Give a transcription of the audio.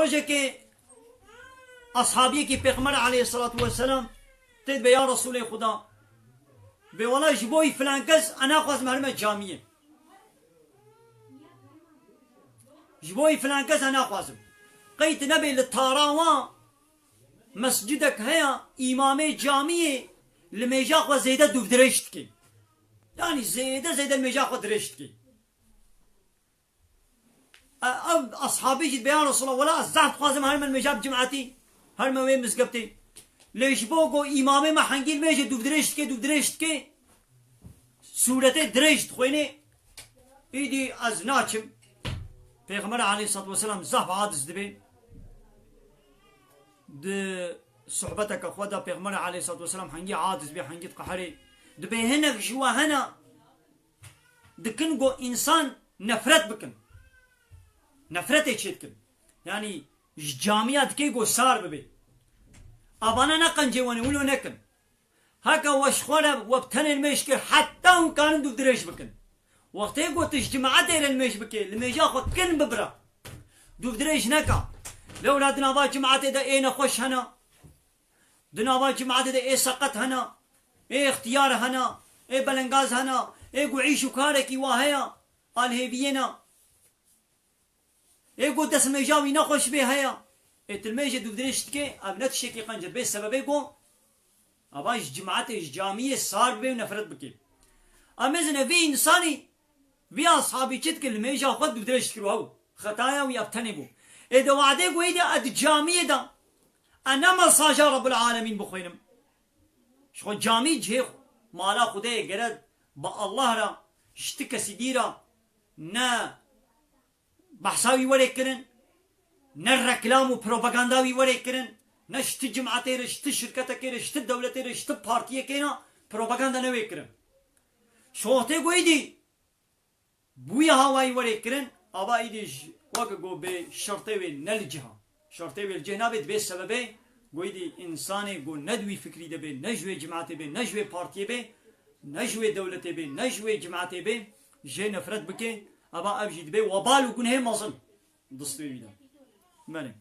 روجك أصحابي كي بيغمر عليه الصلاة والسلام تد يا رسول خدا بولا جبوي فلان كز أنا أخذ مهرمة جامية جبوي فلان كز أنا أخذ قيت نبي للطاراوان مسجدك هيا إمامي جامية الميجاق وزيدة دوف درشتكي يعني زيدة الميجاق ودرشتكي أصحابي جد بيان رسول الله ولا أزعت خوازم هرمن ميجاب جمعتي هرمن وين مسقبتي ليش بوغو إمامي ما حنقيل ميجي دوف درشتكي سورة درشت خويني إيدي از ناچم پیغمبر عليه الصلاة والسلام زحف عادز دبي د صحبتك خدا پیغمبر عليه الصلاة والسلام حنقي عادز بي حنقي قحري دبي هنك جوا هنا دكن جو إنسان نفرت بكن نفرت اتشتكن يعني جامعات كي جو صار ببي أبانا نقن جواني ولو نكن هكا وشخونا وابتن المشكل حتى هم كانوا دو دريش بكن وقت يقو تجمعات إلى الميش بكي الميجا خود كن ببرا دو دريش نكا لولا دنابا جمعات إذا إيه نخوش هنا دنابا جمعات إذا إيه سقط هنا إيه اختيار هنا إيه بلنغاز هنا إيه قو عيشو كاركي واهيا الهيبينا إيه قو دس ميجاوي نخوش بي هيا إيه تلميجا دو دريش تكي أبنت شكي قنجر بي سبب إيقو أباش جماعات جامية صار بي ونفرت بكي أمزنا في إنساني في أصحابي كتك الميجا خد بدريش تكروهو خطايا ويبتنبو إذا وعدي قويدي أد جامية دا أنا ما صاجا رب العالمين بخوينم شخو جامي جهيخ مالا خدای گرد با الله را شتك سديرا نا بحثاوي وري كرن نا ركلام و پروپاگانداوي وري كرن نا شت جماعتي را شت شركتا كيرا شت دولتي را شت پارتيه كينا پروپاگاندا نوي كرن شوهته قويدي بويا هواي وري كرن ابا ايدي وقا قو بي شرطي نلجها شرطي الجهنابت بي سببه قويدي انساني قو ندوي فكري ده بي نجوي جماعتي بي نجوي بارتيه بي نجوي دولتي بي نجوي جماعتي بي جي نفرت بكي ابا ابجد بي وبالو كن هي مظن دستوري ده مالي